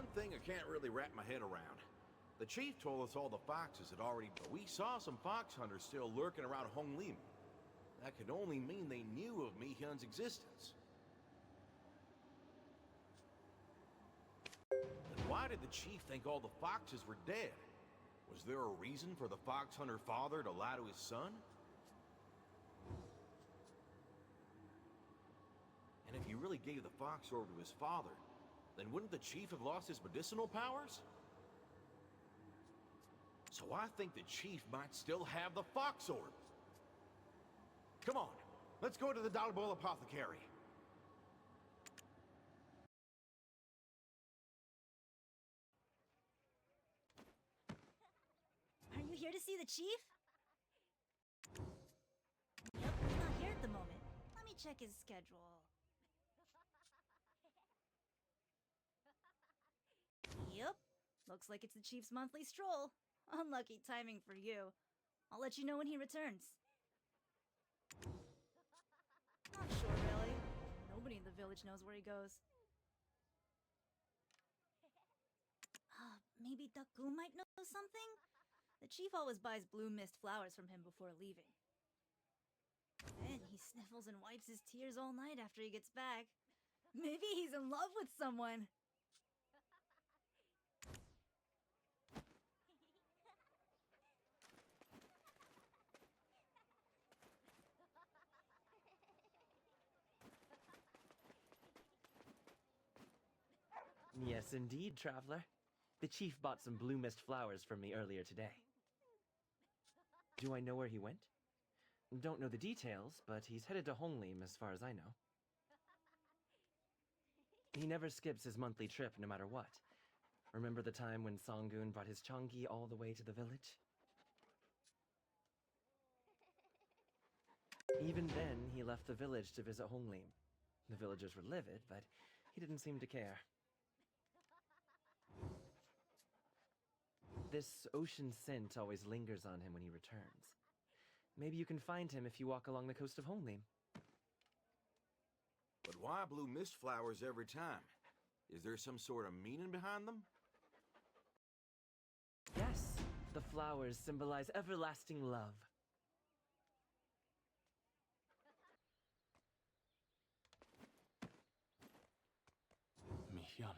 one thing I can't really wrap my head around. The chief told us all the foxes had already... But we saw some fox hunters still lurking around Honglim. That could only mean they knew of Mihyun's existence. Then why did the chief think all the foxes were dead? Was there a reason for the fox hunter father to lie to his son? And if he really gave the Fox Orb to his father, then wouldn't the chief have lost his medicinal powers? So I think the chief might still have the Fox Orb. Come on, let's go to the Dalbol Apothecary. Are you here to see the chief? Yep, he's not here at the moment. Let me check his schedule. Yep, looks like it's the chief's monthly stroll. Unlucky timing for you. I'll let you know when he returns. Not sure, really. Nobody in the village knows where he goes. Maybe Daku might know something? The chief always buys blue mist flowers from him before leaving. Then he sniffles and wipes his tears all night after he gets back. Maybe he's in love with someone. Yes, indeed, traveler. The chief bought some blue mist flowers from me earlier today. Do I know where he went? Don't know the details, but he's headed to Honglim as far as I know. He never skips his monthly trip no matter what. Remember the time when Songun brought his Changi all the way to the village? Even then, he left the village to visit Honglim. The villagers were livid, but he didn't seem to care. This ocean scent always lingers on him when he returns. Maybe you can find him if you walk along the coast of Honglim. But why blue mist flowers every time? Is there some sort of meaning behind them? Yes, the flowers symbolize everlasting love. Miun.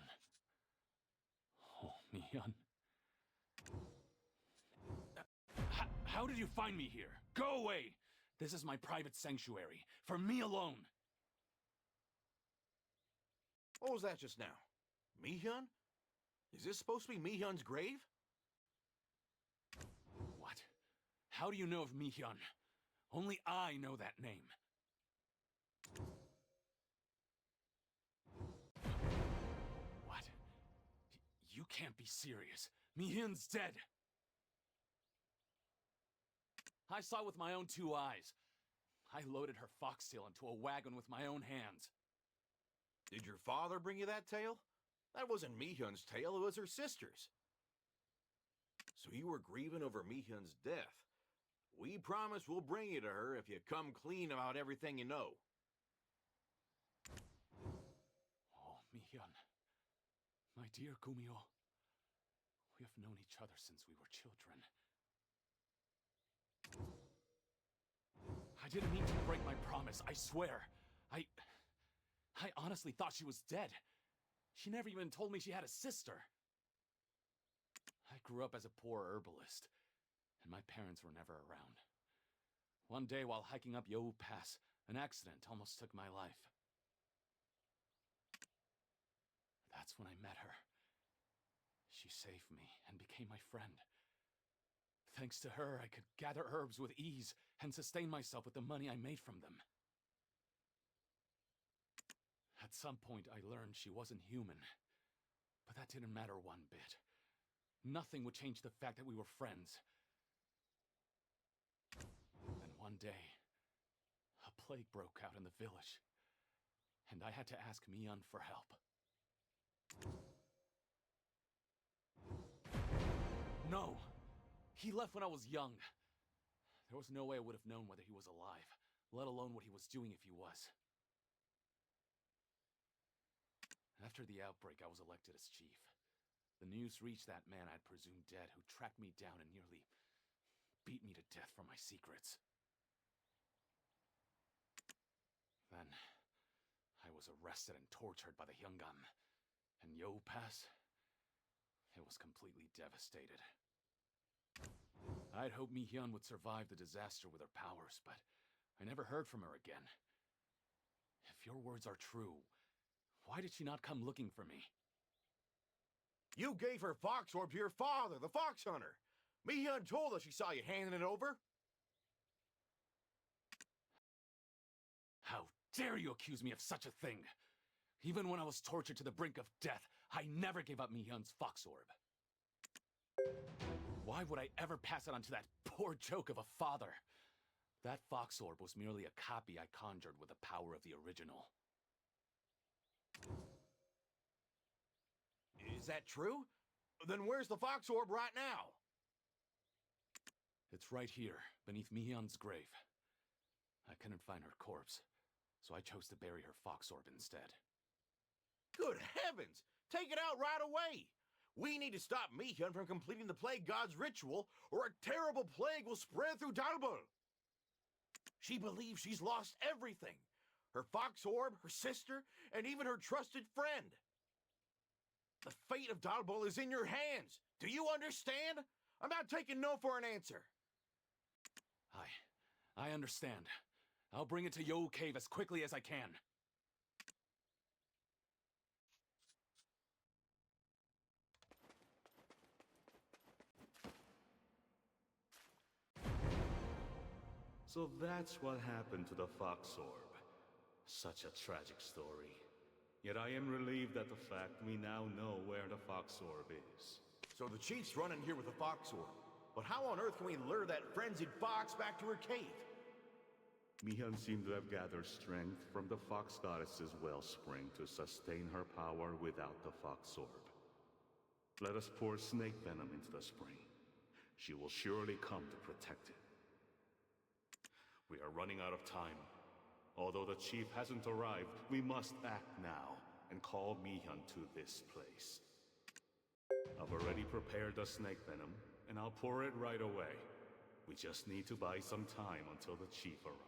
Oh, Miun. How did you find me here? Go away! This is my private sanctuary. For me alone. What was that just now? Mihyun? Is this supposed to be Mihyun's grave? What? How do you know of Mihyun? Only I know that name. What? You can't be serious. Mihyun's dead. I saw it with my own 2 eyes. I loaded her foxtail into a wagon with my own hands. Did your father bring you that tale? That wasn't Mihyun's tale, it was her sister's. So you were grieving over Mihyun's death. We promise we'll bring you to her if you come clean about everything you know. Oh, Mihyun. My dear Gumio. We have known each other since we were children. I didn't mean to break my promise, I swear. I honestly thought she was dead. She never even told me she had a sister. I grew up as a poor herbalist, and my parents were never around. One day while hiking up Mayw Pass, an accident almost took my life. That's when I met her. She saved me and became my friend. Thanks to her, I could gather herbs with ease and sustain myself with the money I made from them. At some point, I learned she wasn't human, but that didn't matter one bit. Nothing would change the fact that we were friends. Then one day, a plague broke out in the village, and I had to ask Miun for help. No! He left when I was young. There was no way I would have known whether he was alive, let alone what he was doing if he was. After the outbreak, I was elected as chief. The news reached that man I'd presumed dead who tracked me down and nearly beat me to death for my secrets. Then, I was arrested and tortured by the Hyungam. And Mayw Pass, it was completely devastated. I'd hoped Miun would survive the disaster with her powers, but I never heard from her again. If your words are true, why did she not come looking for me? You gave her Fox Orb to your father, the Fox Hunter. Miun told us she saw you handing it over. How dare you accuse me of such a thing? Even when I was tortured to the brink of death, I never gave up Miun's Fox Orb. Why would I ever pass it on to that poor joke of a father? That Fox Orb was merely a copy I conjured with the power of the original. Is that true? Then where's the Fox Orb right now? It's right here, beneath Miun's grave. I couldn't find her corpse, so I chose to bury her Fox Orb instead. Good heavens! Take it out right away! We need to stop Miun from completing the Plague God's ritual, or a terrible plague will spread through Dalbul. She believes she's lost everything. Her Fox Orb, her sister, and even her trusted friend. The fate of Dalbul is in your hands. Do you understand? I'm not taking no for an answer. I understand. I'll bring it to Mayw Cave as quickly as I can. So that's what happened to the Fox Orb. Such a tragic story. Yet I am relieved at the fact we now know where the Fox Orb is. So the chief's running here with the Fox Orb. But how on earth can we lure that frenzied fox back to her cave? Miun seemed to have gathered strength from the Fox Goddess's wellspring to sustain her power without the Fox Orb. Let us pour snake venom into the spring. She will surely come to protect it. We are running out of time. Although the chief hasn't arrived, we must act now and call Miun to this place. I've already prepared the snake venom, and I'll pour it right away. We just need to buy some time until the chief arrives.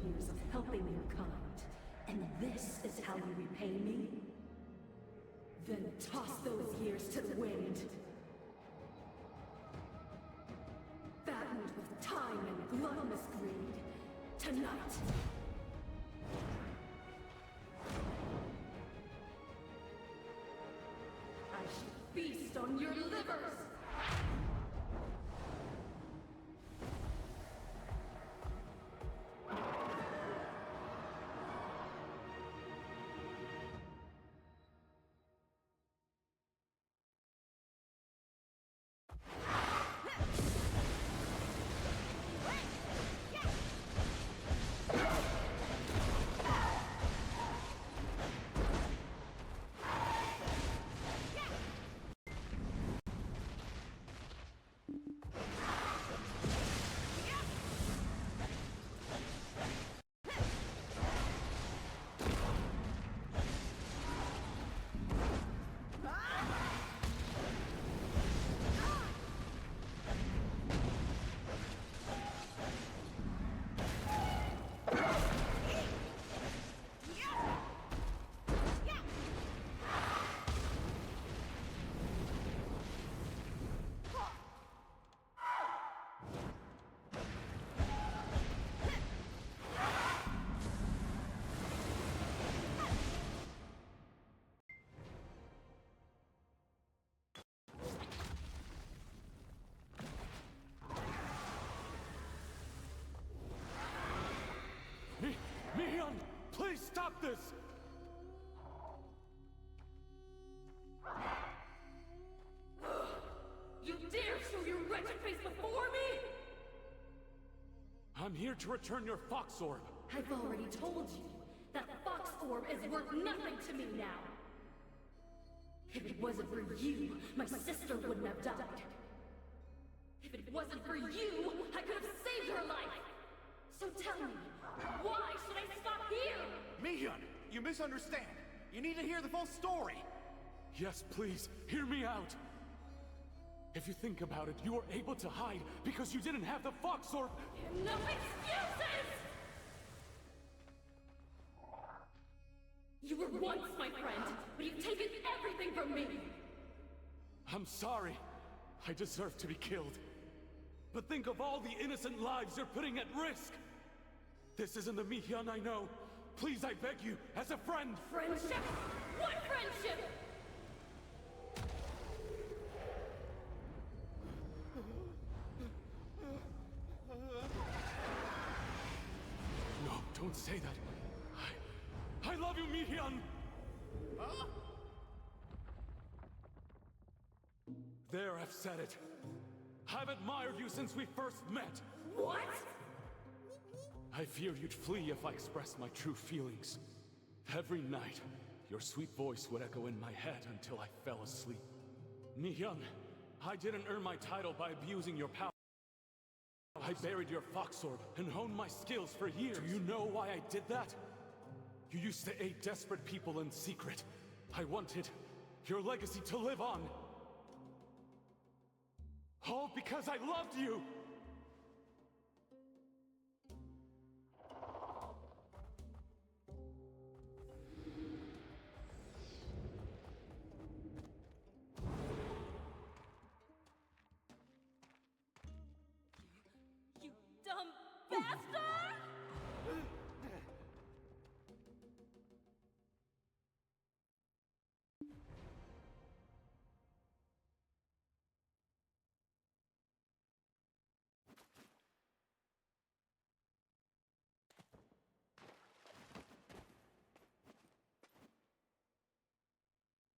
Years of helping mankind, and this is how you repay me? Then toss those years to the wind. Fattened with time and gluttonous greed, tonight. I shall feast on your livers! here to return your Fox Orb. I've already told you that Fox Orb is worth nothing to me now. If it wasn't for you, my sister wouldn't have died. If it wasn't for you, I could have saved her life. So tell me, why should I stop here? Miun, you misunderstand. You need to hear the full story. Yes, please, hear me out. If you think about it, you were able to hide because you didn't have the Fox Orb. No excuses! You were once my friend, but you've taken everything from me! I'm sorry. I deserve to be killed. But think of all the innocent lives you're putting at risk! This isn't the Miun I know. Please, I beg you, as a friend! Friendship? What friendship? No, don't say that. I love you, Miun! Huh? There, I've said it. I've admired you since we first met. What? I feared you'd flee if I expressed my true feelings. Every night, your sweet voice would echo in my head until I fell asleep. Miun, I didn't earn my title by abusing your power. I buried your Fox Orb and honed my skills for years. Do you know why I did that? You used to aid desperate people in secret. I wanted your legacy to live on. All because I loved you! You dumb bastard!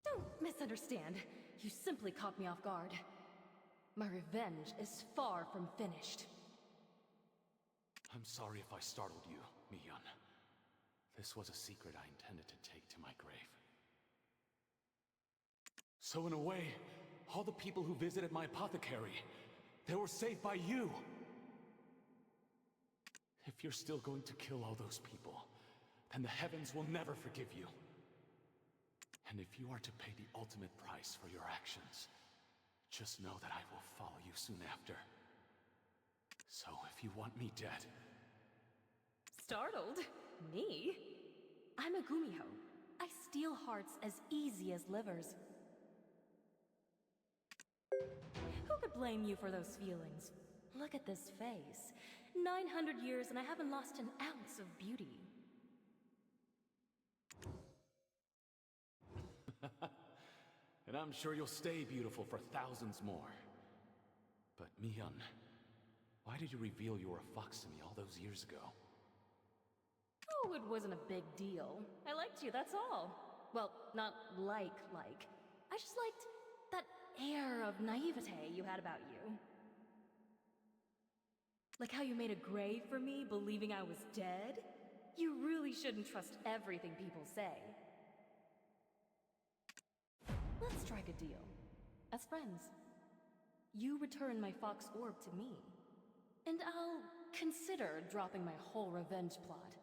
Don't misunderstand. You simply caught me off guard. My revenge is far from finished. I'm sorry if I startled you, Miun. This was a secret I intended to take to my grave. So in a way, all the people who visited my apothecary, they were saved by you! If you're still going to kill all those people, then the heavens will never forgive you. And if you are to pay the ultimate price for your actions, just know that I will follow you soon after. So if you want me dead... Startled? Me? I'm a Gumiho. I steal hearts as easy as livers. Who could blame you for those feelings? Look at this face. 900 years and I haven't lost an ounce of beauty. And I'm sure you'll stay beautiful for thousands more. But Miun, why did you reveal you were a fox to me all those years ago? Oh, it wasn't a big deal. I liked you, that's all. Well, not like. I just liked that air of naivete you had about you. Like how you made a grave for me, believing I was dead? You really shouldn't trust everything people say. Let's strike a deal. As friends. You return my Fox Orb to me. And I'll consider dropping my whole revenge plot.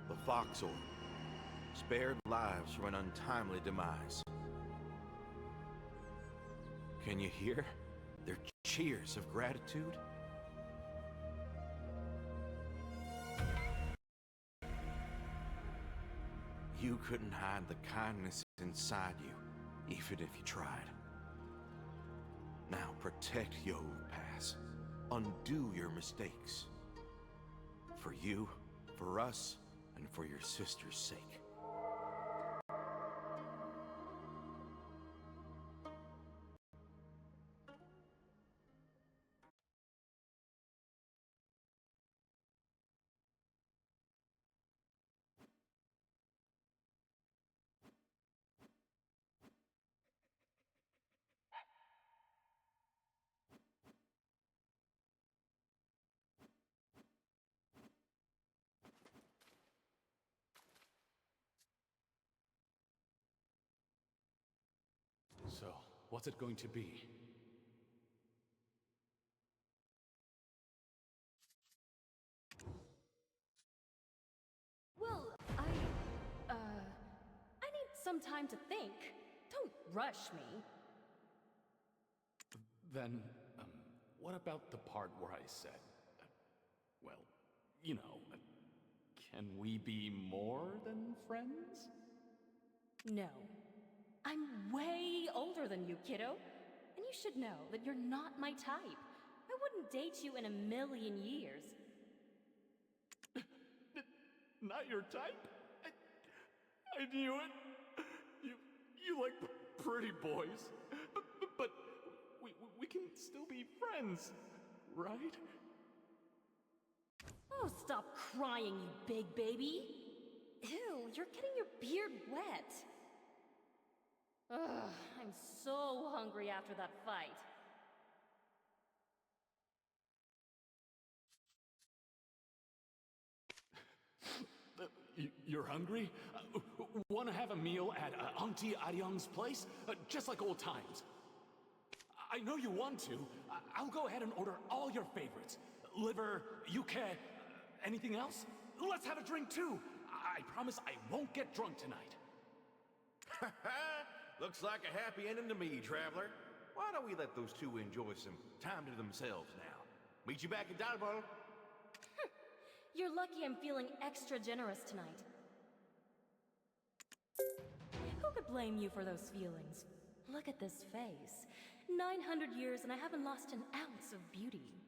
The Fox Orb spared lives from an untimely demise. Can you hear their cheers of gratitude? You couldn't hide the kindness inside you, even if you tried. Now protect Mayw Pass. Undo your mistakes. For you, for us, and for your sister's sake. What's it going to be? Well, I need some time to think. Don't rush me. Then, what about the part where I said, well, you know, can we be more than friends? No. I'm way older than you, kiddo. And you should know that you're not my type. I wouldn't date you in a million years. Not your type? I knew it. You like pretty boys. But we can still be friends, right? Oh, stop crying, you big baby. Ew, you're getting your beard wet. Ugh, I'm so hungry after that fight. You're hungry? Want to have a meal at Auntie Aryang's place? Just like old times. I know you want to. I'll go ahead and order all your favorites. Liver, yuke, anything else? Let's have a drink too. I promise I won't get drunk tonight. Looks like a happy ending to me, traveler. Why don't we let those two enjoy some time to themselves now? Meet you back at Dalboro. You're lucky I'm feeling extra generous tonight. Who could blame you for those feelings? Look at this face. 900 years and I haven't lost an ounce of beauty.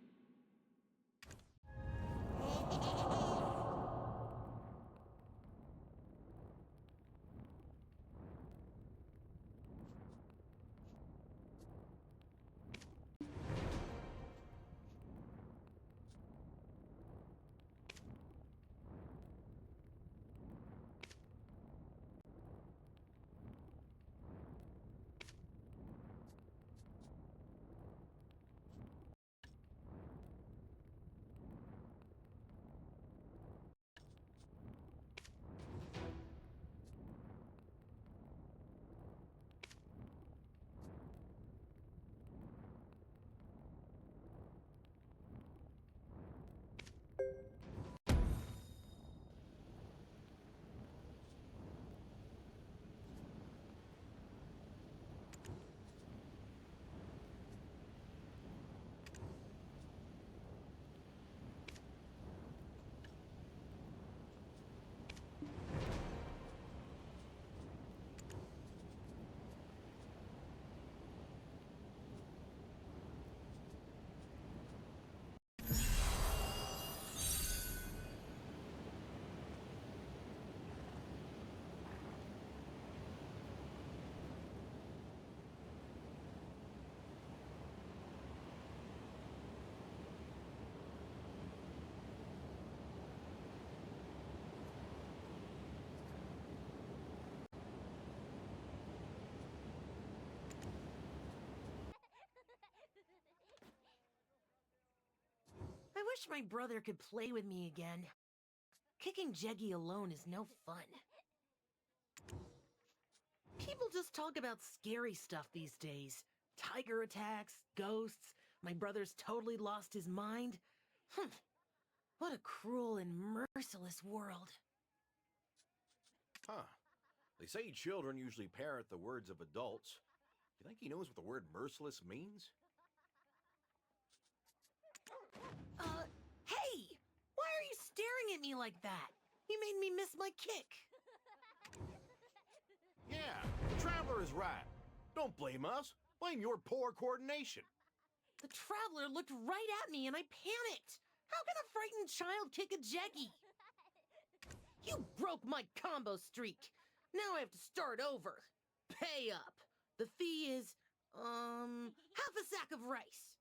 I wish my brother could play with me again. Kicking Jeggy alone is no fun. People just talk about scary stuff these days. Tiger attacks, ghosts, my brother's totally lost his mind. What a cruel and merciless world. Huh. They say children usually parrot the words of adults. You think he knows what the word merciless means? Hey! Why are you staring at me like that? You made me miss my kick. Yeah, the traveler is right. Don't blame us. Blame your poor coordination. The traveler looked right at me and I panicked. How can a frightened child kick a Jeggy? You broke my combo streak. Now I have to start over. Pay up. The fee is, half a sack of rice.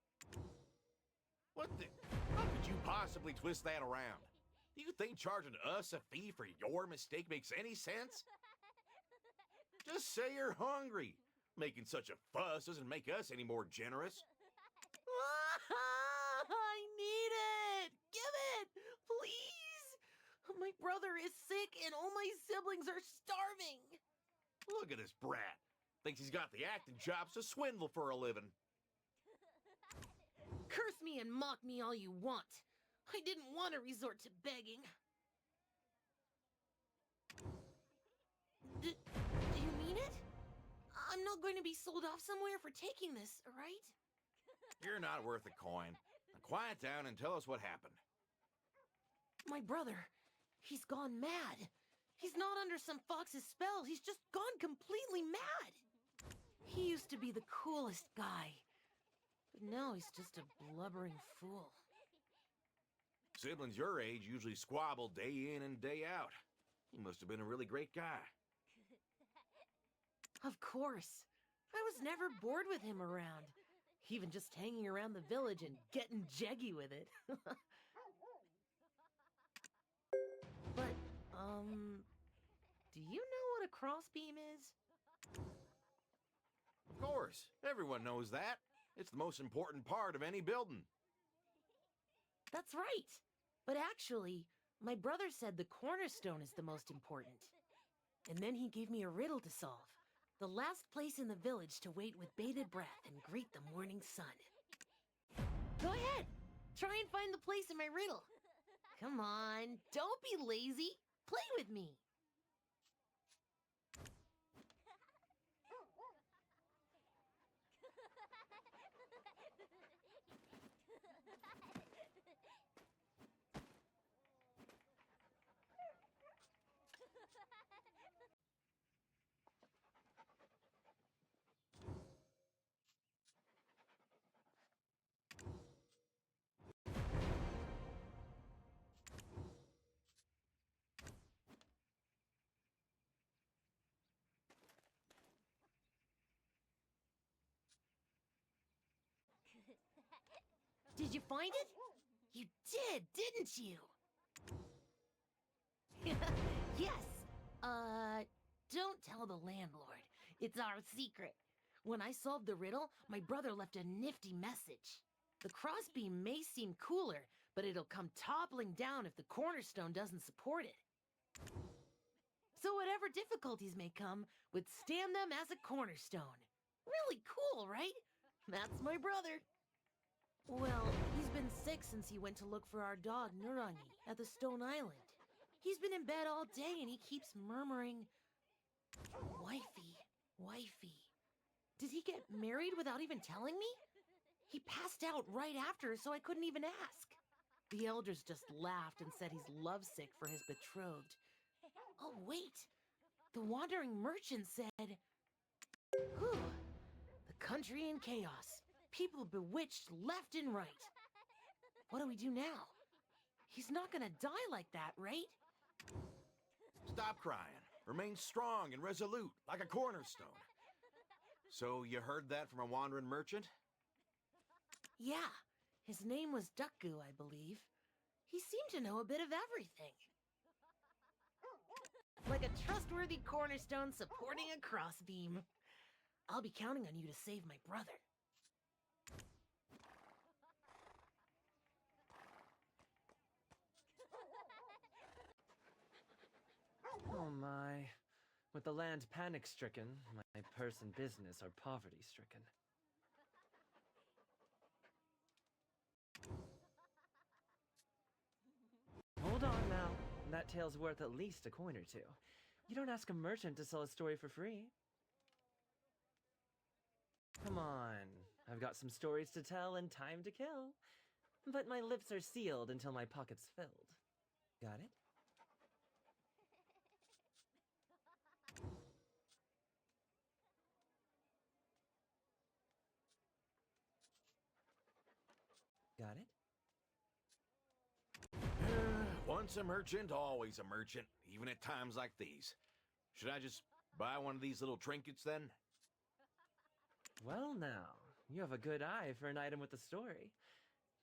What the? How could you possibly twist that around? Do you think charging us a fee for your mistake makes any sense? Just say you're hungry. Making such a fuss doesn't make us any more generous. I need it. Give it, please. My brother is sick and all my siblings are starving. Look at this brat. Thinks he's got the acting chops to swindle for a living. Curse me and mock me all you want. I didn't want to resort to begging. Do you mean it? I'm not going to be sold off somewhere for taking this, right? You're not worth a coin. Now quiet down and tell us what happened. My brother, he's gone mad. He's not under some fox's spell. He's just gone completely mad. He used to be the coolest guy. But now he's just a blubbering fool. Siblings your age usually squabble day in and day out. He must have been a really great guy. Of course. I was never bored with him around. Even just hanging around the village and getting jeggy with it. But, do you know what a crossbeam is? Of course, everyone knows that. It's the most important part of any building. That's right. But actually, my brother said the cornerstone is the most important. And then he gave me a riddle to solve. The last place in the village to wait with bated breath and greet the morning sun. Go ahead. Try and find the place in my riddle. Come on, don't be lazy. Play with me. Did you find it? You did, didn't you? Yes. Don't tell the landlord. It's our secret. When I solved the riddle, my brother left a nifty message. The crossbeam may seem cooler, but it'll come toppling down if the cornerstone doesn't support it. So whatever difficulties may come, withstand them as a cornerstone. Really cool, right? That's my brother. Well, he's been sick since he went to look for our dog, Nurangi, at the Stone Island. He's been in bed all day and he keeps murmuring, "Wifey, wifey." Did he get married without even telling me? He passed out right after, so I couldn't even ask. The elders just laughed and said he's lovesick for his betrothed. Oh, wait. The wandering merchant said, "Whew, the country in chaos. People bewitched left and right. What do we do now? He's not gonna die like that, right?" Stop crying. Remain strong and resolute, like a cornerstone. So you heard that from a wandering merchant? Yeah, his name was Duckgu, I believe. He seemed to know a bit of everything. Like a trustworthy cornerstone supporting a crossbeam. I'll be counting on you to save my brother. Oh my. With the land panic-stricken, my purse and business are poverty-stricken. Hold on now. That tale's worth at least a coin or two. You don't ask a merchant to sell a story for free. Come on. I've got some stories to tell and time to kill. But my lips are sealed until my pocket's filled. Got it? Got it? Once a merchant, always a merchant, even at times like these. Should I just buy one of these little trinkets then? Well now, you have a good eye for an item with a story.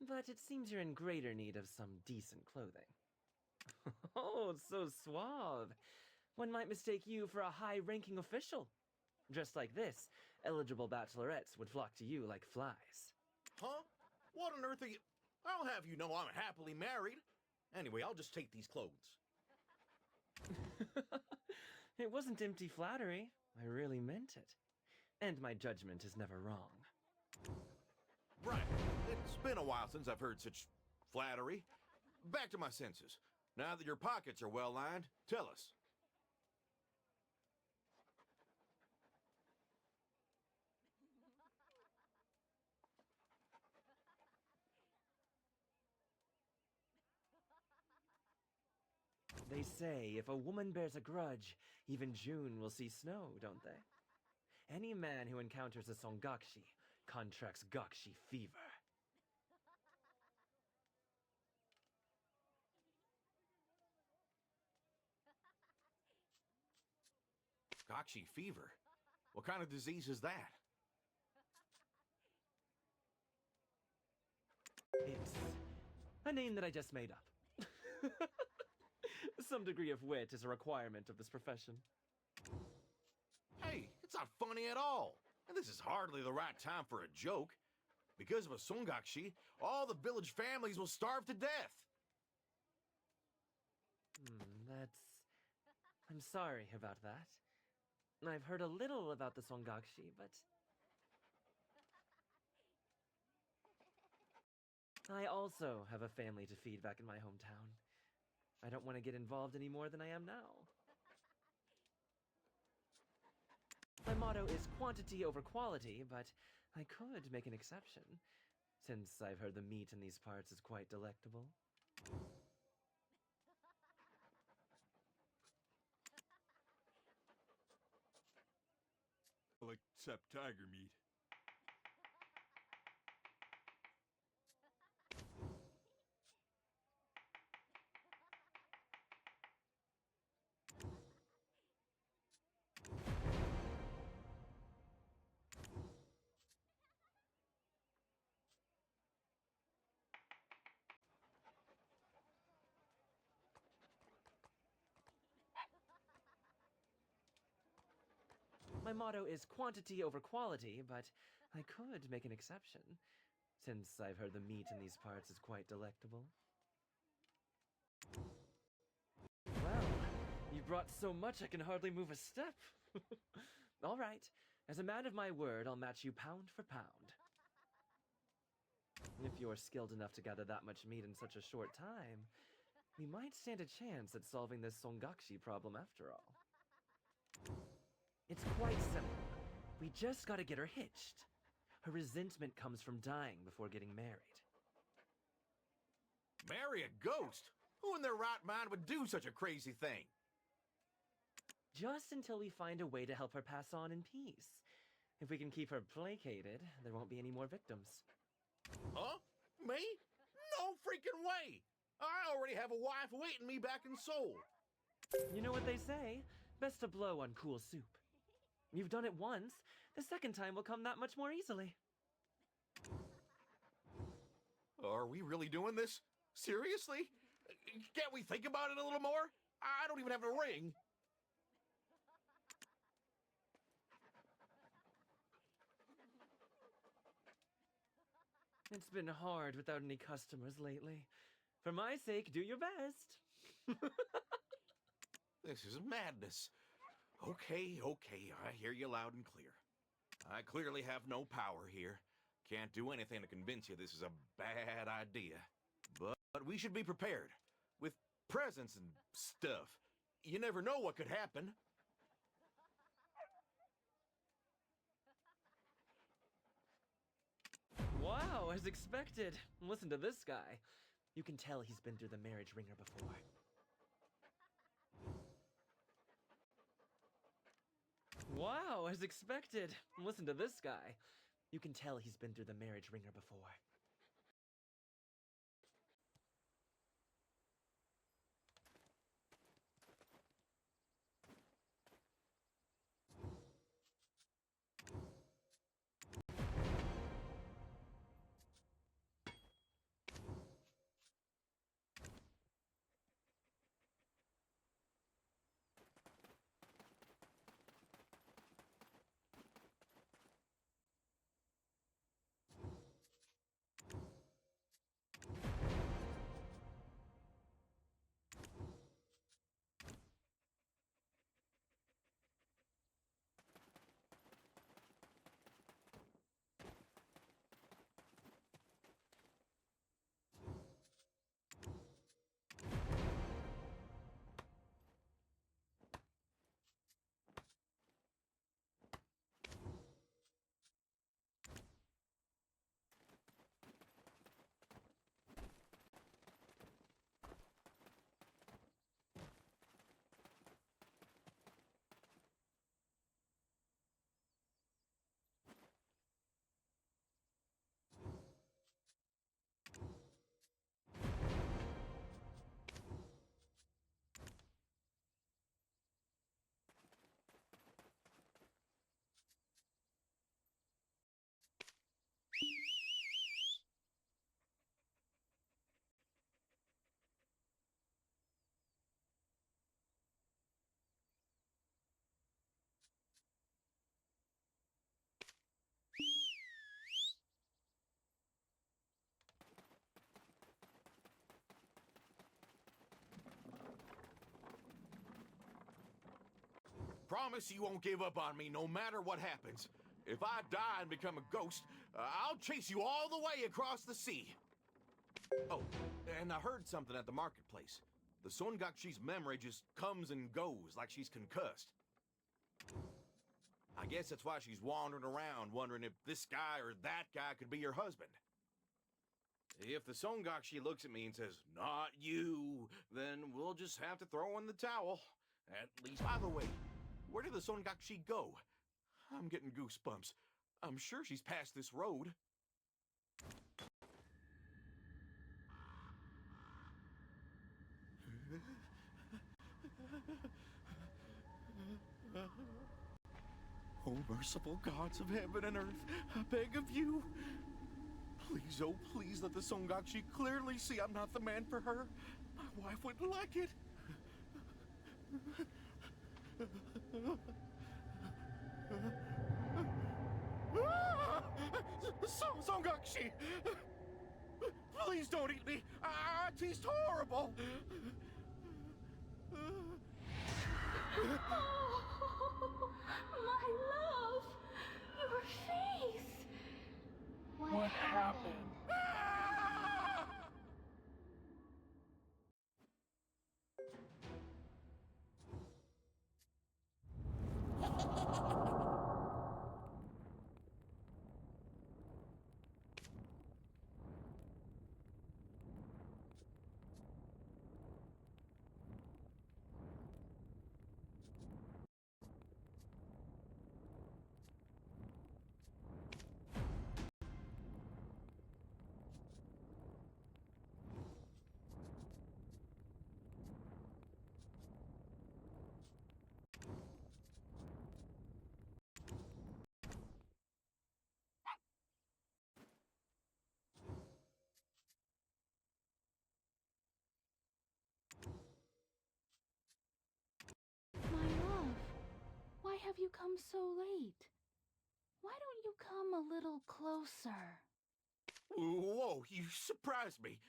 But it seems you're in greater need of some decent clothing. Oh, so suave. One might mistake you for a high-ranking official. Dressed like this, eligible bachelorettes would flock to you like flies. Huh? What on earth are you... I'll have you know I'm happily married. Anyway, I'll just take these clothes. It wasn't empty flattery. I really meant it. And my judgment is never wrong. Right. It's been a while since I've heard such flattery. Back to my senses. Now that your pockets are well lined, tell us. They say if a woman bears a grudge, even June will see snow, don't they? Any man who encounters a Sonakshi contracts Gakshi fever. Gakshi fever? What kind of disease is that? It's a name that I just made up. Some degree of wit is a requirement of this profession. Hey, it's not funny at all. And this is hardly the right time for a joke. Because of a Sonakshi, all the village families will starve to death. I'm sorry about that. I've heard a little about the Sonakshi, but I also have a family to feed back in my hometown. I don't want to get involved any more than I am now. My motto is quantity over quality, but I could make an exception, since I've heard the meat in these parts is quite delectable. Except tiger meat. My motto is quantity over quality, but I could make an exception, since I've heard the meat in these parts is quite delectable. Well, you brought so much I can hardly move a step. All right, as a man of my word, I'll match you pound for pound. If you're skilled enough to gather that much meat in such a short time, we might stand a chance at solving this Sonakshi problem after all. It's quite simple. We just gotta get her hitched. Her resentment comes from dying before getting married. Marry a ghost? Who in their right mind would do such a crazy thing? Just until we find a way to help her pass on in peace. If we can keep her placated, there won't be any more victims. Huh? Me? No freaking way! I already have a wife waiting me back in Seoul. You know what they say? Best to blow on cool soup. You've done it once. The second time will come that much more easily. Are we really doing this? Seriously? Can't we think about it a little more? I don't even have a ring. It's been hard without any customers lately. For my sake, do your best. This is madness. Okay, I hear you loud and clear. I clearly have no power here. Can't do anything to convince you this is a bad idea. But we should be prepared. With presents and stuff. You never know what could happen. Wow, as expected. Listen to this guy. You can tell he's been through the marriage ringer before. Wow, as expected. Listen to this guy. You can tell he's been through the marriage ringer before. promise you won't give up on me no matter what happens. If I die and become a ghost, I'll chase you all the way across the sea. Oh, and I heard something at the marketplace. The Songakshi's memory just comes and goes like she's concussed. I guess that's why she's wandering around wondering if this guy or that guy could be her husband. If the Sonakshi looks at me and says, "Not you," then we'll just have to throw in the towel. At least, by the way, where did the Sonakshi go? I'm getting goosebumps. I'm sure she's past this road. Oh, merciful gods of heaven and earth, I beg of you. Please, oh please, let the Sonakshi clearly see I'm not the man for her. My wife wouldn't like it. Sonakshi! Please don't eat me. It tastes horrible. Oh, my love! Your face! What happened? My love, why have you come so late? Why don't you come a little closer? Whoa, you surprised me.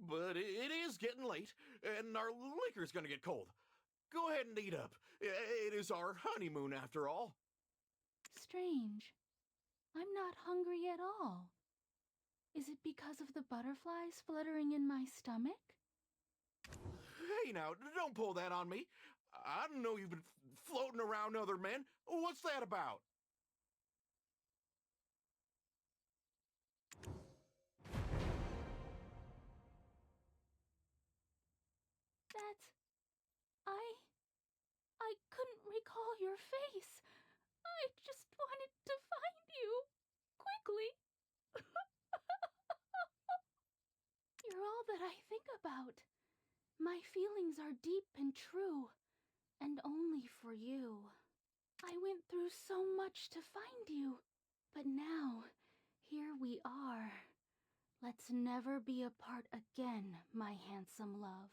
But it is getting late, and our liquor's gonna get cold. Go ahead and eat up. It is our honeymoon, after all. Strange. I'm not hungry at all. Is it because of the butterflies fluttering in my stomach? Hey now, don't pull that on me. I know you've been floating around other men. What's that about? I couldn't recall your face. I just wanted to find you. Quickly. You're all that I think about. My feelings are deep and true, and only for you. I went through so much to find you, but now, here we are. Let's never be apart again, my handsome love.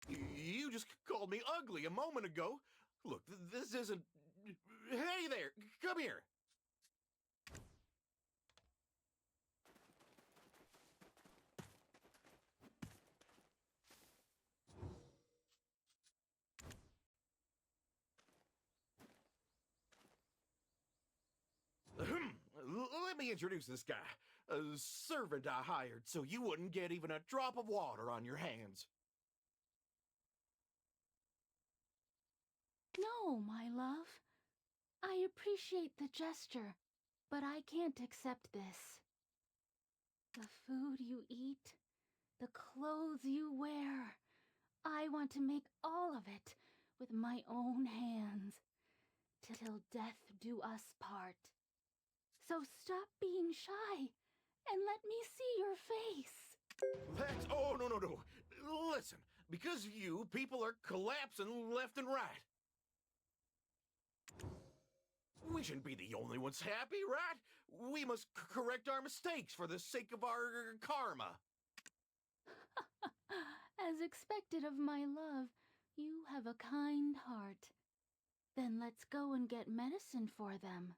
You just called me ugly a moment ago. Look, this isn't... Hey there, come here. Let me introduce this guy. A servant I hired so you wouldn't get even a drop of water on your hands. No, my love. I appreciate the gesture, but I can't accept this. The food you eat, the clothes you wear, I want to make all of it with my own hands, till death do us part. So stop being shy and let me see your face. That's... Oh, no. Listen, because of you, people are collapsing left and right. We shouldn't be the only ones happy, right? We must correct our mistakes for the sake of our karma. As expected of my love, you have a kind heart. Then let's go and get medicine for them.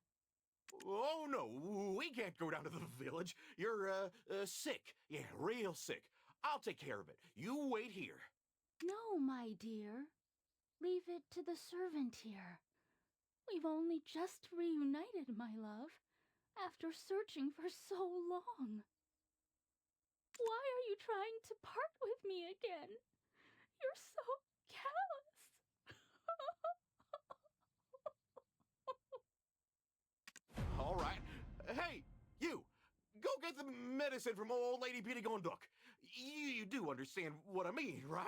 Oh, no, we can't go down to the village. You're, sick. Yeah, real sick. I'll take care of it. You wait here. No, my dear. Leave it to the servant here. We've only just reunited, my love, after searching for so long. Why are you trying to part with me again? You're so callous. All right. Hey, you! Go get the medicine from old lady Peter Gonduk. You do understand what I mean, right?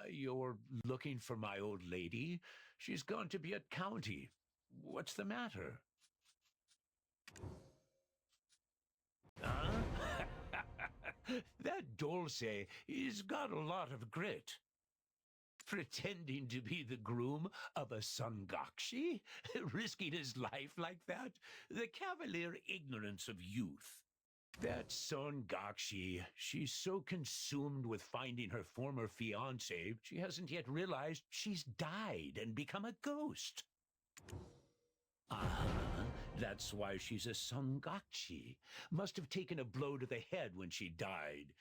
You're looking for my old lady? She's gone to be at county. What's the matter? Huh? That Dulce has got a lot of grit. Pretending to be the groom of a Sonakshi? Risking his life like that? The cavalier ignorance of youth. That Sonakshi, she's so consumed with finding her former fiancé, she hasn't yet realized she's died and become a ghost. That's why she's a Sonakshi. Must have taken a blow to the head when she died.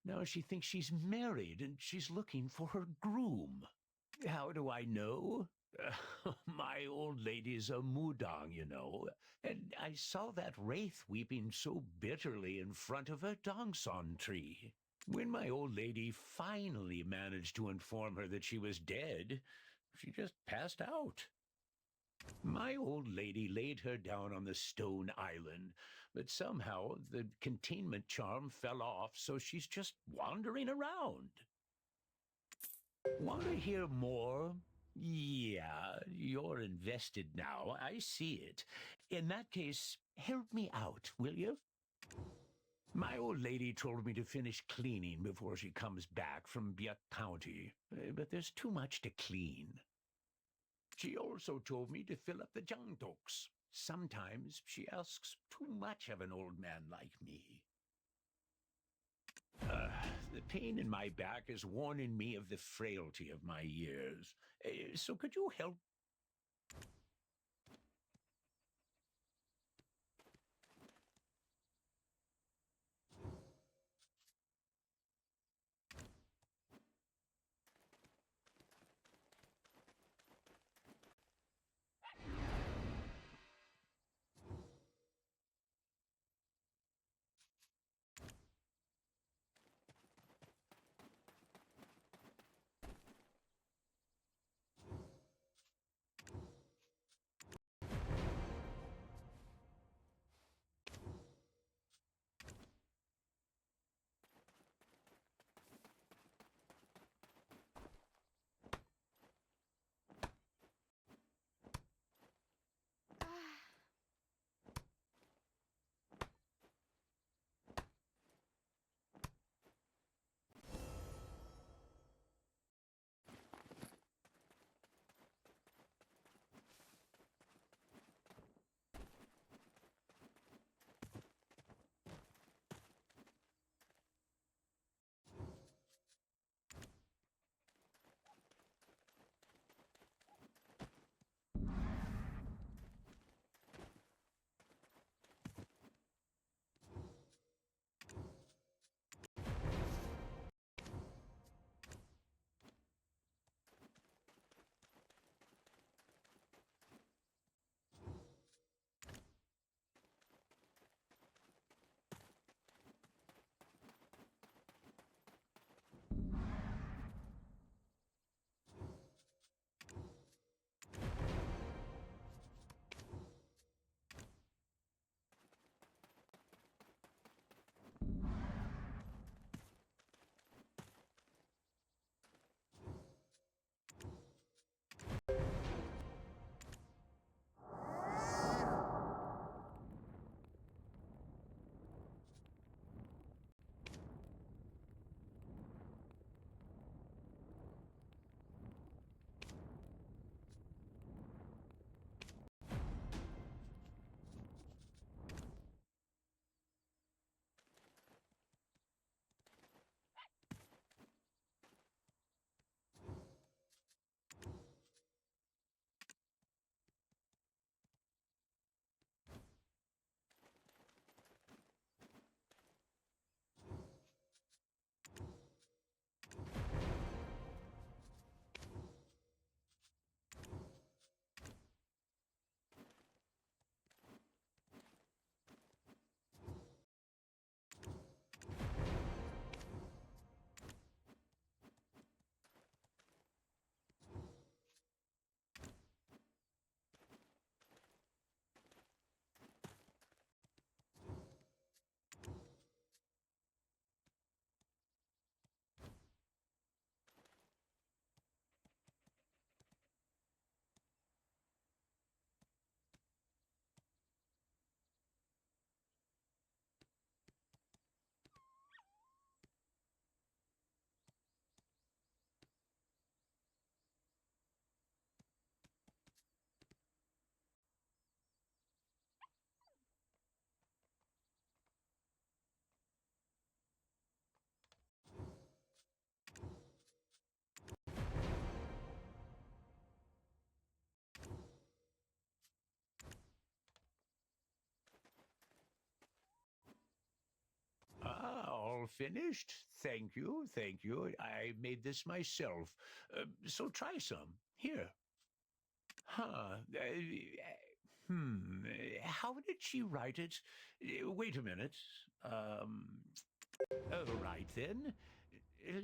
Now she thinks she's married and she's looking for her groom. How do I know? My old lady's a mudang, you know, and I saw that wraith weeping so bitterly in front of a dongson tree. When my old lady finally managed to inform her that she was dead, she just passed out. My old lady laid her down on the stone island, but somehow the containment charm fell off, so she's just wandering around. Want to hear more? Yeah, you're invested now. I see it. In that case, help me out, will you? My old lady told me to finish cleaning before she comes back from Biak County, but there's too much to clean. She also told me to fill up the jangtoks. Sometimes she asks too much of an old man like me. The pain in my back is warning me of the frailty of my years. So could you help? all finished. Thank you, thank you. I made this myself. So try some. Here. Huh. How did she write it? Wait a minute. All right then.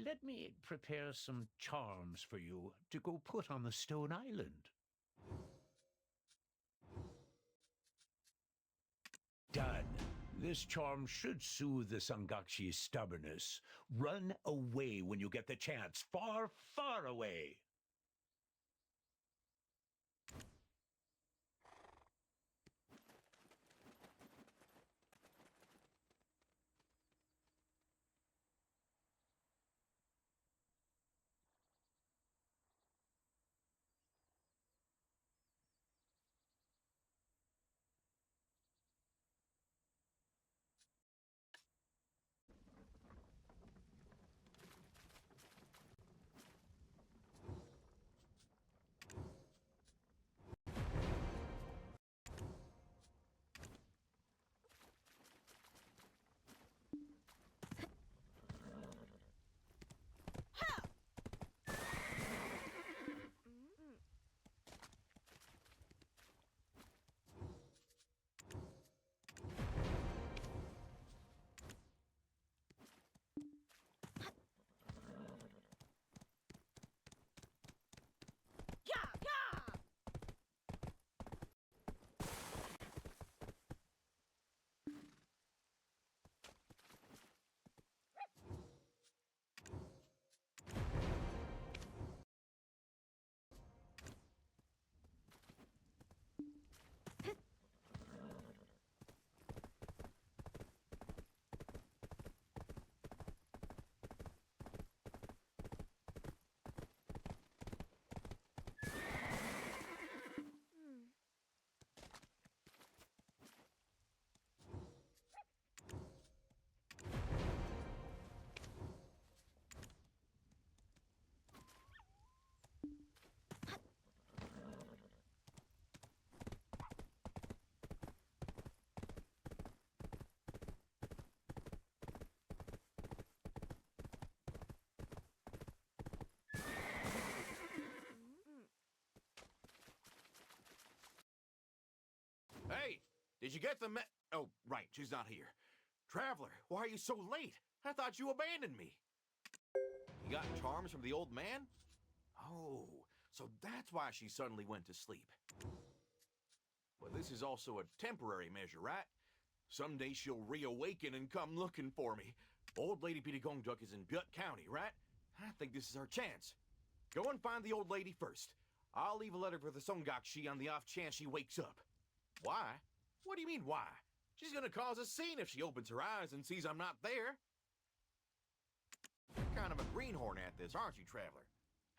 Let me prepare some charms for you to go put on the stone island. Done. This charm should soothe the Songakshi's stubbornness. Run away when you get the chance. Far, far away. Hey, did you get the Oh, right, she's not here. Traveler, why are you so late? I thought you abandoned me. You got charms from the old man? Oh, so that's why she suddenly went to sleep. Well, this is also a temporary measure, right? Someday she'll reawaken and come looking for me. Old Lady Bitagongduk is in Butte County, right? I think this is our chance. Go and find the old lady first. I'll leave a letter for the Songakshi on the off chance she wakes up. Why? What do you mean, why? She's gonna cause a scene if she opens her eyes and sees I'm not there. You're kind of a greenhorn at this, aren't you, Traveler?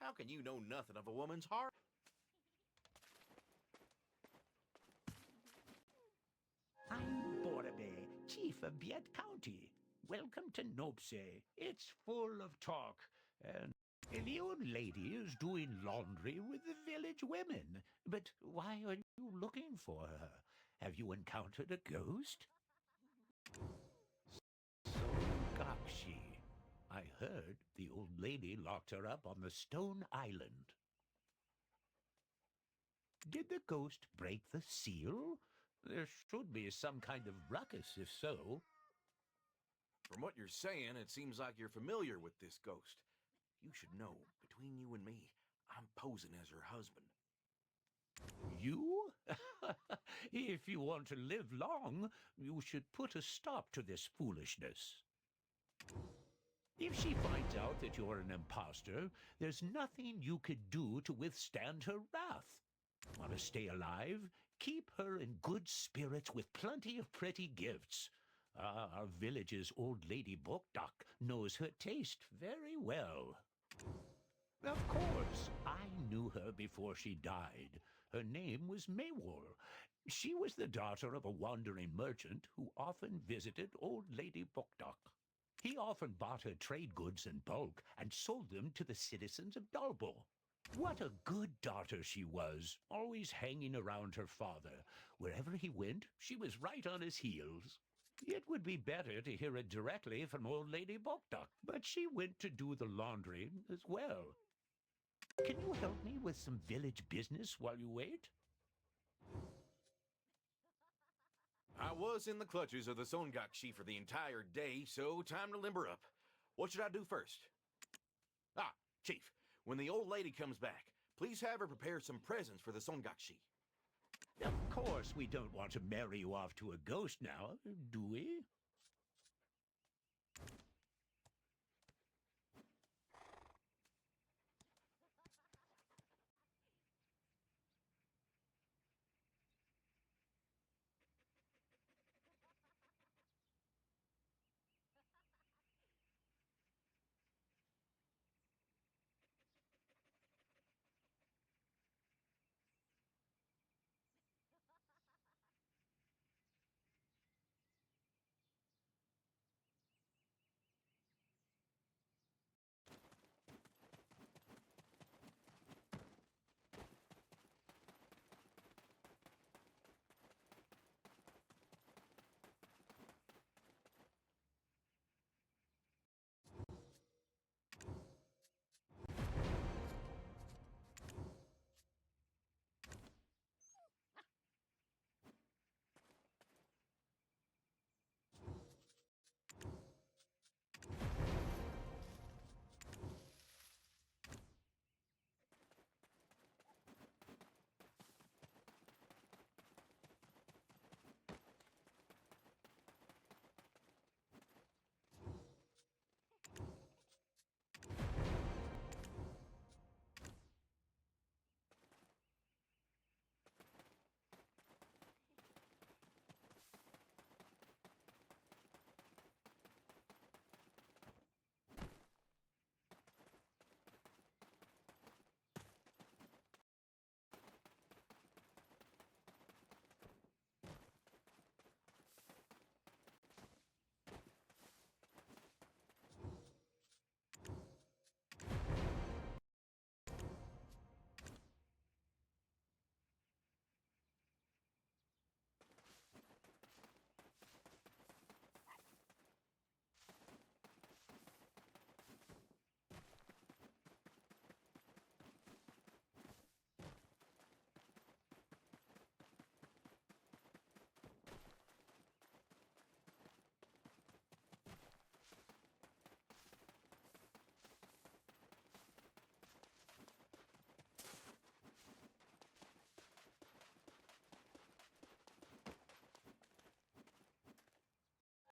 How can you know nothing of a woman's heart? I'm Borabe, Chief of Biet County. Welcome to Nopse. It's full of talk, and the old lady is doing laundry with the village women. But why are you looking for her? Have you encountered a ghost? Sonakshi. I heard the old lady locked her up on the stone island. Did the ghost break the seal? There should be some kind of ruckus, if so. From what you're saying, it seems like you're familiar with this ghost. You should know, between you and me, I'm posing as her husband. You? If you want to live long, you should put a stop to this foolishness. If she finds out that you're an imposter, there's nothing you could do to withstand her wrath. Want to stay alive? Keep her in good spirits with plenty of pretty gifts. Our village's old lady Bokdak knows her taste very well. Of course, I knew her before she died. Her name was Mayw. She was the daughter of a wandering merchant who often visited old lady Bokdak. He often bought her trade goods in bulk and sold them to the citizens of Dalbo. What a good daughter she was, always hanging around her father. Wherever he went, she was right on his heels. It would be better to hear it directly from old Lady Bokdok, but she went to do the laundry as well. Can you help me with some village business while you wait? I was in the clutches of the Sonakshi for the entire day, so time to limber up. What should I do first? Ah, Chief, when the old lady comes back, please have her prepare some presents for the Sonakshi. Of course we don't want to marry you off to a ghost now, do we?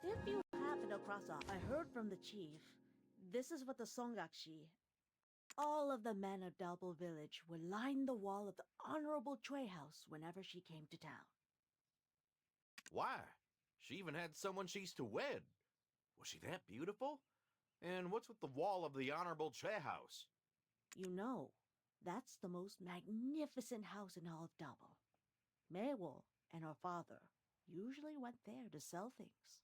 If you happen across I heard from the chief. This is what the Sonakshi. All of the men of Dalbo village would line the wall of the Honorable Chue house whenever she came to town. Why? She even had someone she's to wed. Was she that beautiful? And what's with the wall of the Honorable Chue house? You know, that's the most magnificent house in all of Dalbo. Mayw and her father usually went there to sell things.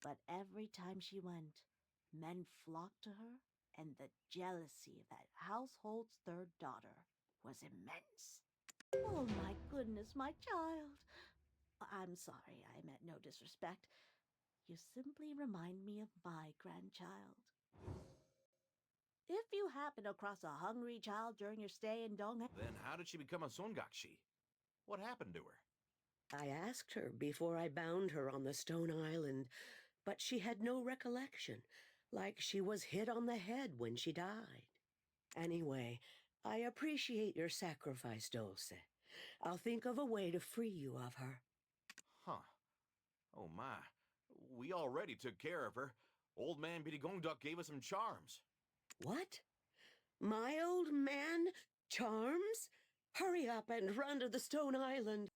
But every time she went, men flocked to her, and the jealousy of that household's third daughter was immense. Oh my goodness, my child. I'm sorry, I meant no disrespect. You simply remind me of my grandchild. If you happen across a hungry child during your stay in Dong... Then how did she become a Sonakshi? What happened to her? I asked her before I bound her on the stone island, but she had no recollection, like she was hit on the head when she died. Anyway, I appreciate your sacrifice, Dulce. I'll think of a way to free you of her. Huh. Oh my. We already took care of her. Old man Bittigongduk gave us some charms. What? My old man? Charms? Hurry up and run to the stone island.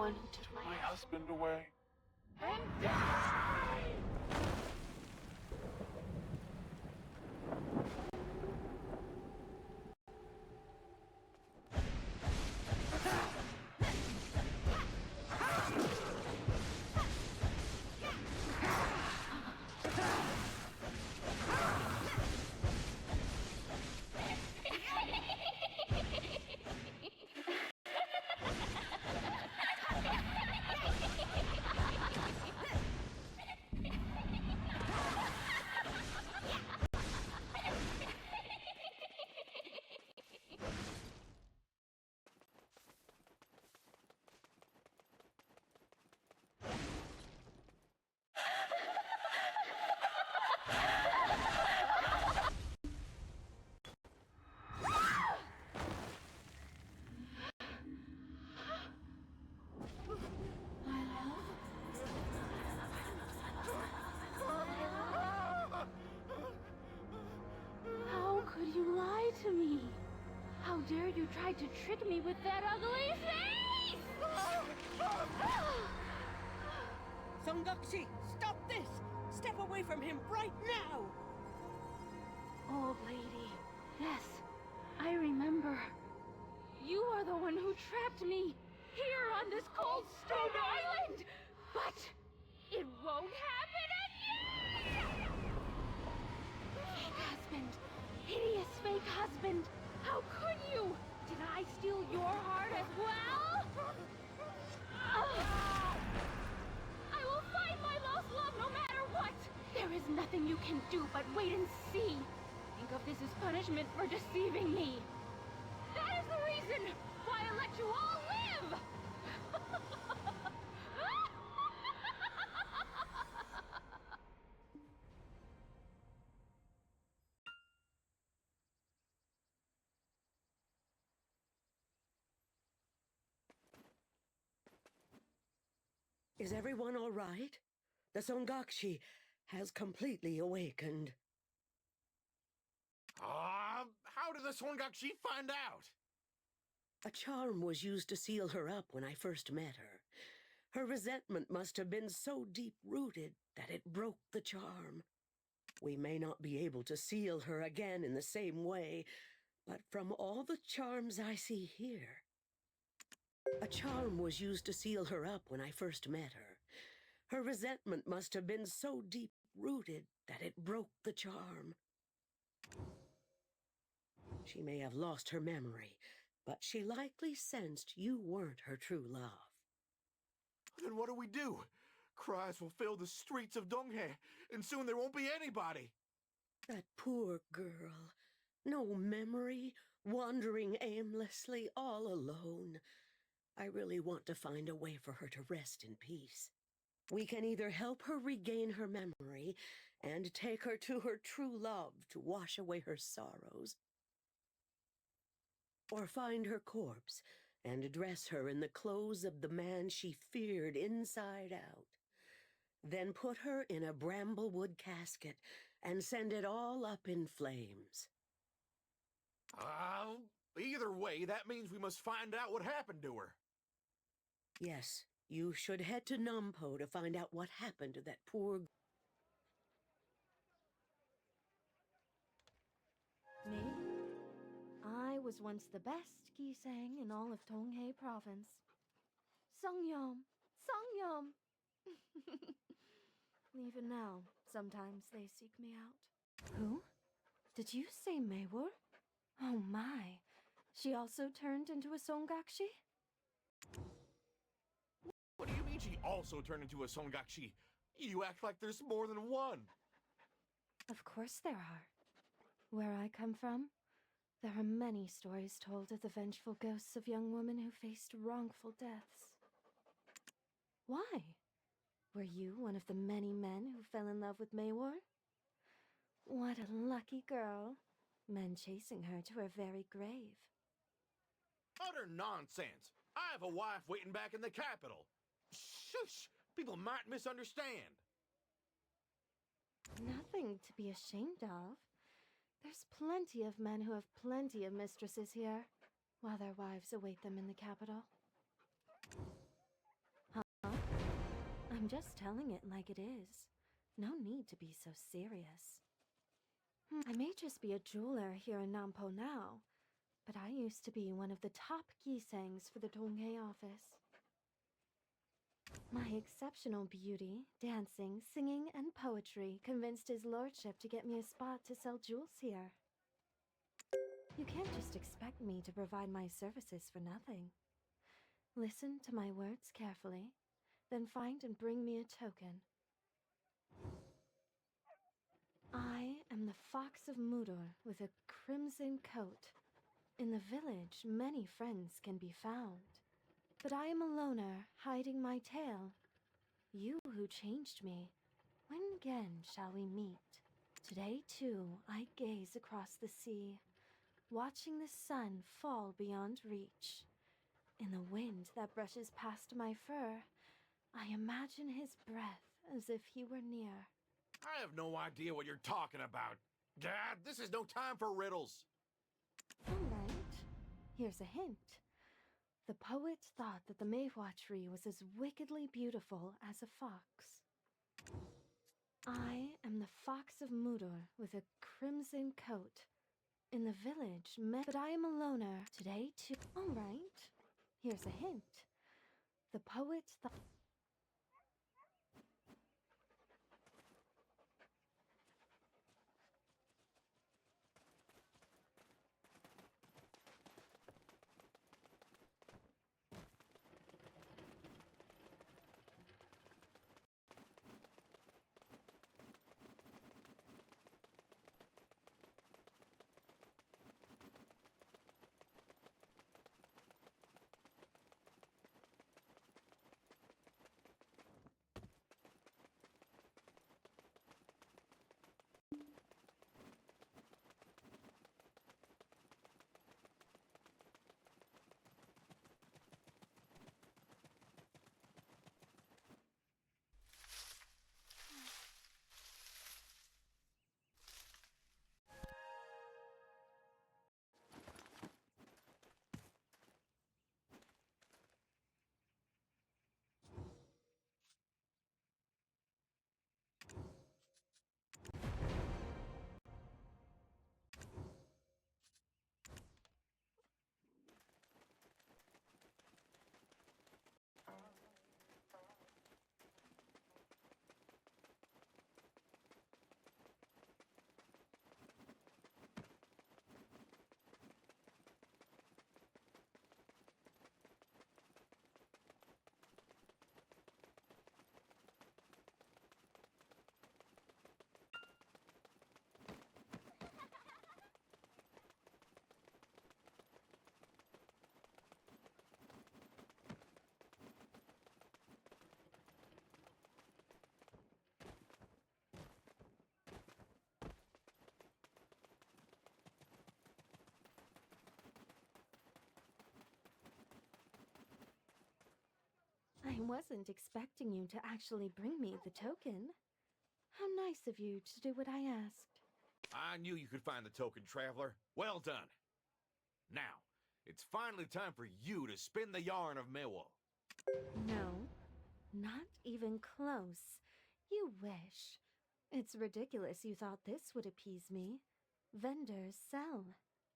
one who took My husband away. and die! How could you lie to me? How dare you try to trick me with that ugly face! Sonakshi, stop this! Step away from him right now! Old lady, yes, I remember. You are the one who trapped me here on this cold stone island! But it won't happen again! Fake husband! Hideous fake husband! How could you? Did I steal your heart as well? I will find my lost love no matter what! There is nothing you can do but wait and see. Think of this as punishment for deceiving me. That is the reason why I let you all live! Is everyone all right? The Sonakshi has completely awakened. How did the Sonakshi find out? A charm was used to seal her up when I first met her. Her resentment must have been so deep-rooted that it broke the charm. We may not be able to seal her again in the same way, but from all the charms I see here, a charm was used to seal her up when I first met her. Her resentment must have been so deep-rooted that it broke the charm. She may have lost her memory, but she likely sensed you weren't her true love. Then what do we do? Cries will fill the streets of Donghae, and soon there won't be anybody. That poor girl. No memory, wandering aimlessly, all alone. I really want to find a way for her to rest in peace. We can either help her regain her memory and take her to her true love to wash away her sorrows, or find her corpse and dress her in the clothes of the man she feared inside out. Then put her in a bramblewood casket and send it all up in flames. Either way, that means we must find out what happened to her. Yes, you should head to Nampo to find out what happened to that poor... Me? I was once the best Gisang in all of Donghae province. Songyom! Songyom! Even now, sometimes they seek me out. Who? Did you say Mayw? Oh my. She also turned into a Sonakshi? What do you mean she also turned into a Sonakshi? You act like there's more than one. Of course there are. Where I come from, there are many stories told of the vengeful ghosts of young women who faced wrongful deaths. Why? Were you one of the many men who fell in love with Mayw? What a lucky girl. Men chasing her to her very grave. Utter nonsense. I have a wife waiting back in the capital. Shush! People might misunderstand. Nothing to be ashamed of. There's plenty of men who have plenty of mistresses here, while their wives await them in the capital. I'm just telling it like it is. No need to be so serious. I may just be a jeweler here in Nampo now, but I used to be one of the top gisangs for the Donghae office. My exceptional beauty, dancing, singing, and poetry convinced his lordship to get me a spot to sell jewels here. You can't just expect me to provide my services for nothing. Listen to my words carefully, then find and bring me a token. I am the Fox of Mudor with a crimson coat. In the village, many friends can be found. But I am a loner, hiding my tail. You who changed me, when again shall we meet? Today, too, I gaze across the sea, watching the sun fall beyond reach. In the wind that brushes past my fur, I imagine his breath as if he were near. I have no idea what you're talking about. Dad, this is no time for riddles. All right, here's a hint. The poet thought that the Mayw tree was as wickedly beautiful as a fox. I am the Fox of Mudor with a crimson coat. In the village, but I am a loner. Today, too. All right, here's a hint. The poet thought... I wasn't expecting you to actually bring me the token. How nice of you to do what I asked. I knew you could find the token, Traveler. Well done. Now, it's finally time for you to spin the yarn of Mayw. No, not even close. You wish. It's ridiculous you thought this would appease me. Vendors sell,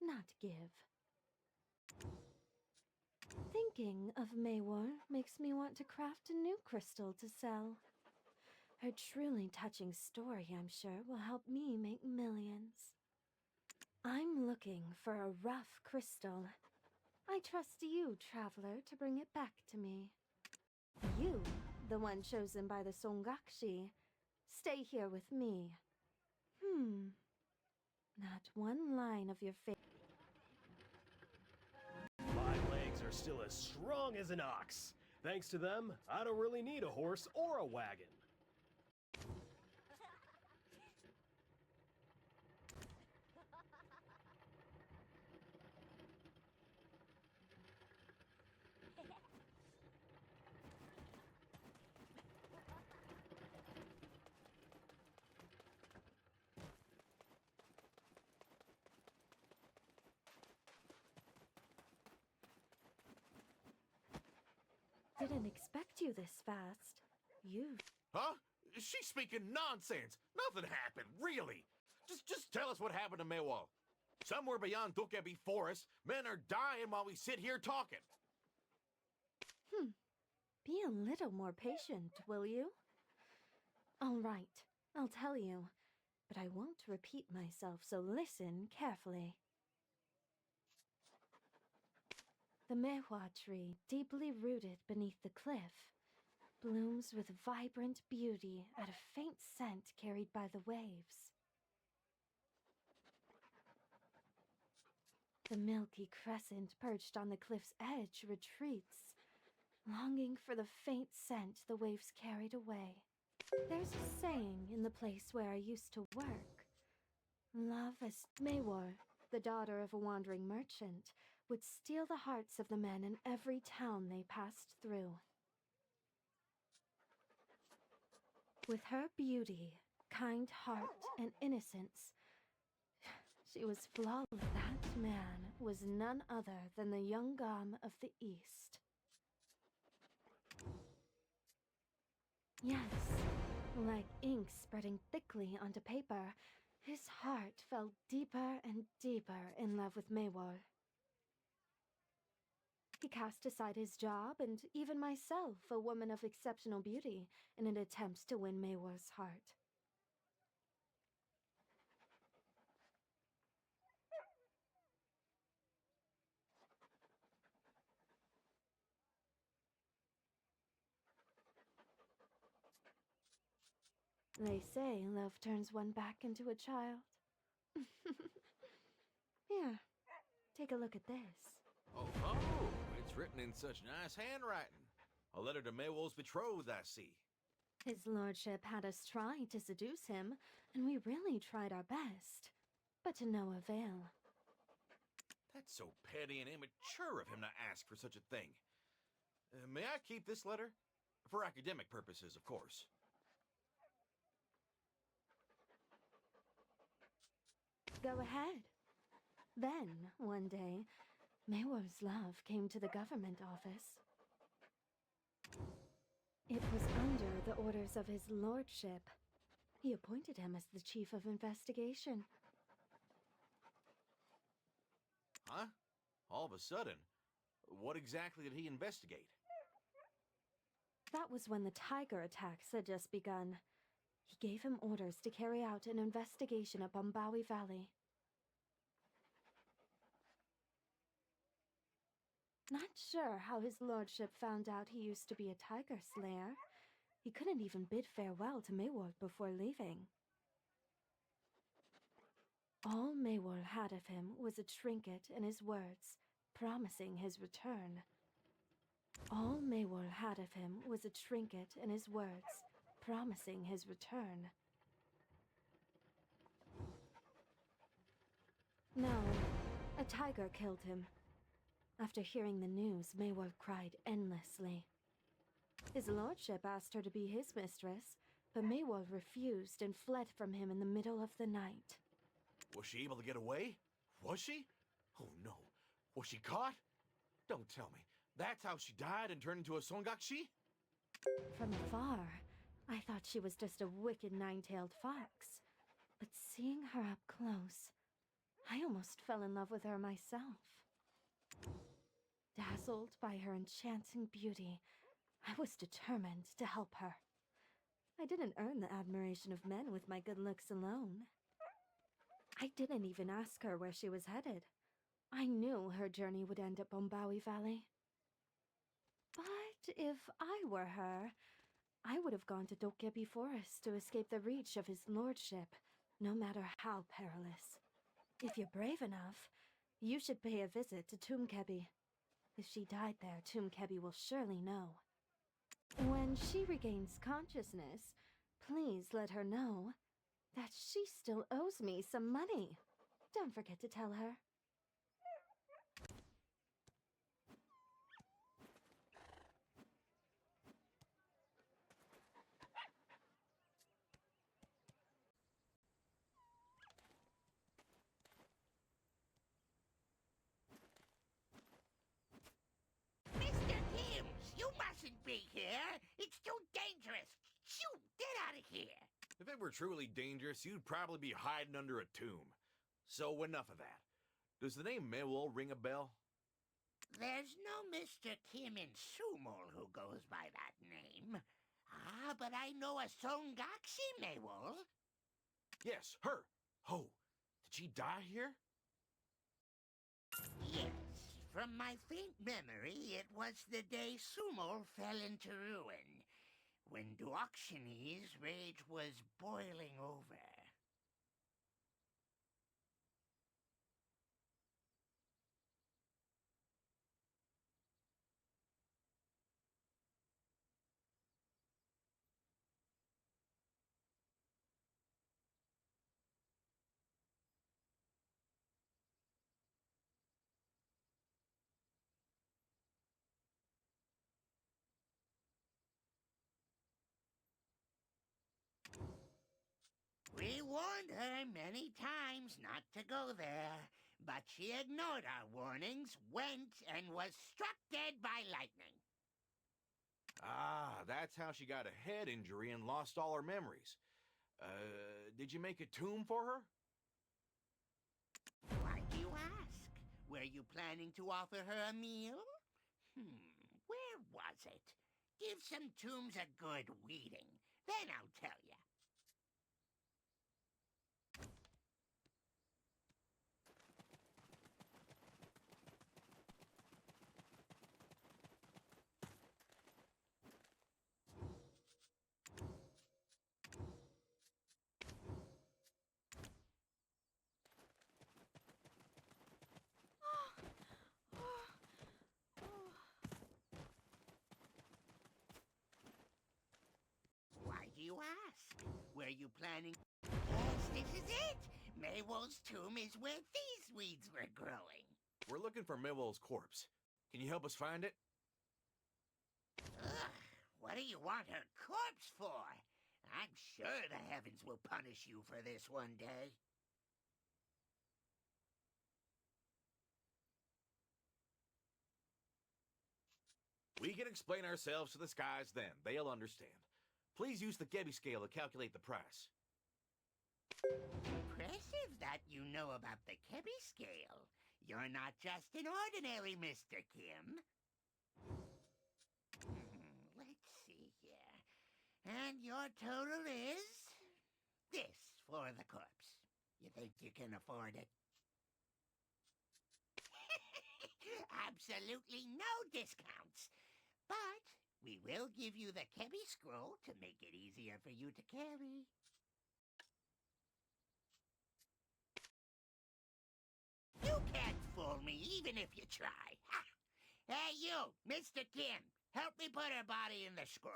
not give. Thinking of Mayw makes me want to craft a new crystal to sell. Her truly touching story, I'm sure, will help me make millions. I'm looking for a rough crystal. I trust you, Traveler, to bring it back to me. You, the one chosen by the Sonakshi, stay here with me. Not one line of your face. My legs are still as strong as an ox. Thanks to them, I don't really need a horse or a wagon. Didn't expect you this fast. You've... Huh? She's speaking nonsense. Nothing happened, really. Just tell us what happened to Mayw. Somewhere beyond Dokebi Forest, men are dying while we sit here talking. Be a little more patient, will you? All right, I'll tell you, but I won't repeat myself, so listen carefully. The Mayw tree, deeply rooted beneath the cliff, blooms with vibrant beauty at a faint scent carried by the waves. The milky crescent perched on the cliff's edge retreats, longing for the faint scent the waves carried away. There's a saying in the place where I used to work. Love as Mayw, the daughter of a wandering merchant, would steal the hearts of the men in every town they passed through. With her beauty, kind heart, and innocence, she was flawless. That man was none other than the young Gom of the East. Yes, like ink spreading thickly onto paper, his heart fell deeper and deeper in love with Mayw. He cast aside his job and even myself, a woman of exceptional beauty, in an attempt to win Mayw's heart. They say love turns one back into a child. Here, take a look at this. Oh, it's written in such nice handwriting. A letter to Mayw's betrothed, I see. His lordship had us try to seduce him, and we really tried our best, but to no avail. That's so petty and immature of him to ask for such a thing. May I keep this letter? For academic purposes, of course. Go ahead. Then, one day, Mayw's love came to the government office. It was under the orders of his lordship. He appointed him as the chief of investigation. Huh? All of a sudden? What exactly did he investigate? That was when the tiger attacks had just begun. He gave him orders to carry out an investigation at Bombawi Valley. Not sure how his lordship found out he used to be a tiger slayer. He couldn't even bid farewell to Maywok before leaving. All Mayw had of him was a trinket and his words, promising his return. All Mayw had of him was a trinket and his words, promising his return. No, a tiger killed him. After hearing the news, Mayw cried endlessly. His lordship asked her to be his mistress, but Mayw refused and fled from him in the middle of the night. Was she able to get away? Was she? Oh no. Was she caught? Don't tell me. That's how she died and turned into a Sonakshi? From afar, I thought she was just a wicked nine-tailed fox. But seeing her up close, I almost fell in love with her myself. Dazzled by her enchanting beauty, I was determined to help her. I didn't earn the admiration of men with my good looks alone. I didn't even ask her where she was headed. I knew her journey would end at Bombawi Valley. But if I were her, I would have gone to Dokebi Forest to escape the reach of his lordship, no matter how perilous. If you're brave enough, you should pay a visit to Tumkebi. If she died there, Tumkebi will surely know. When she regains consciousness, please let her know that she still owes me some money. Don't forget to tell her. Mr. Hims, you mustn't be here. It's too dangerous Shoo! Get out of here! If it were truly dangerous, you'd probably be hiding under a tomb. So enough of that. Does the name Mayw ring a bell? There's no Mr. Kim in Sumo who goes by that name. Ah, but I know a Sonakshi Mayw. Yes, her. Oh, did she die here? Yes. From my faint memory, it was the day Sumo fell into ruin, when Duoxani's rage was boiling over. We warned her many times not to go there, but she ignored our warnings, went, and was struck dead by lightning. Ah, that's how she got a head injury and lost all her memories. Did you make a tomb for her? Why do you ask? Were you planning to offer her a meal? Where was it? Give some tombs a good weeding, then I'll tell you. Why do you ask? Were you planning? Yes, this is it! Maywok's tomb is where these weeds were growing. We're looking for Maywok's corpse. Can you help us find it? Ugh, what do you want her corpse for? I'm sure the heavens will punish you for this one day. We can explain ourselves to the skies then. They'll understand. Please use the Gebi scale to calculate the price. Impressive that you know about the Kebi scale. You're not just an ordinary Mr. Kim. Let's see here. And your total is this for the corpse. You think you can afford it? Absolutely no discounts. But we will give you the Kebi scroll to make it easier for you to carry. You can't fool me even if you try. Ha! Hey you, Mr. Kim, help me put her body in the scroll.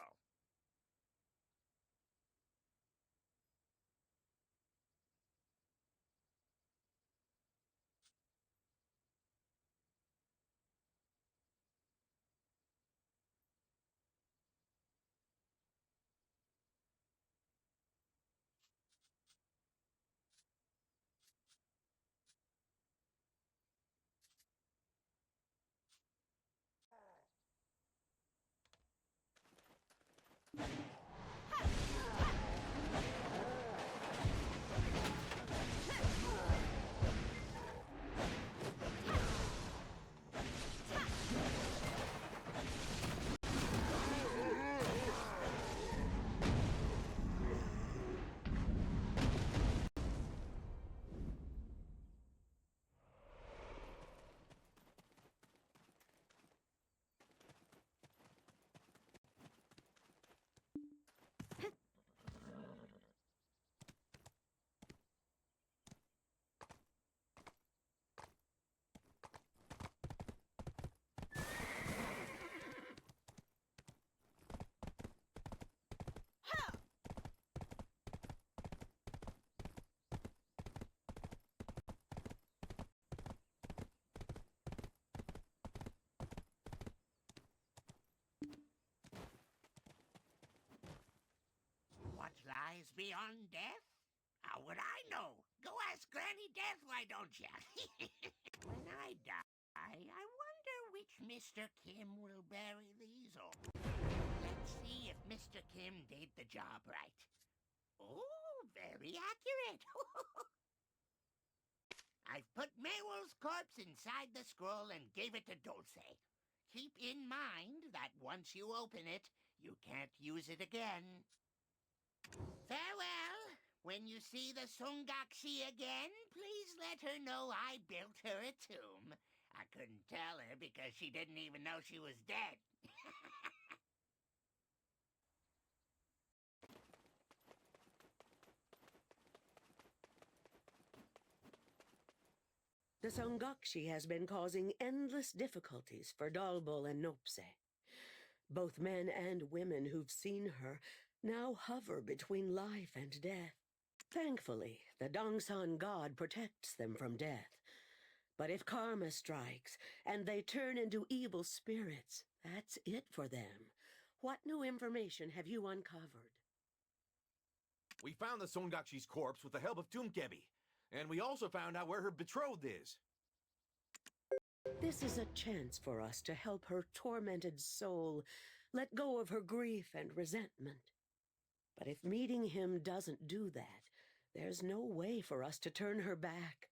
What lies beyond death? How would I know? Go ask Granny Death, why don't you? When I die, I wonder which Mr. Kim will bury these orbs. Let Let's see if Mr. Kim did the job right. Oh, very accurate. I've put Maywell's corpse inside the scroll and gave it to Dulce. Keep in mind that once you open it, you can't use it again. Farewell. When you see the Sonakshi again, please let her know I built her a tomb. I couldn't tell her because she didn't even know she was dead. The Sonakshi has been causing endless difficulties for Dalbol and Nopse. Both men and women who've seen her now hover between life and death. Thankfully, the Dongsan god protects them from death. But if karma strikes and they turn into evil spirits, that's it for them. What new information have you uncovered? We found the Sonakshi's corpse with the help of Doomkebi, and we also found out where her betrothed is. This is a chance for us to help her tormented soul let go of her grief and resentment. But if meeting him doesn't do that, there's no way for us to turn her back.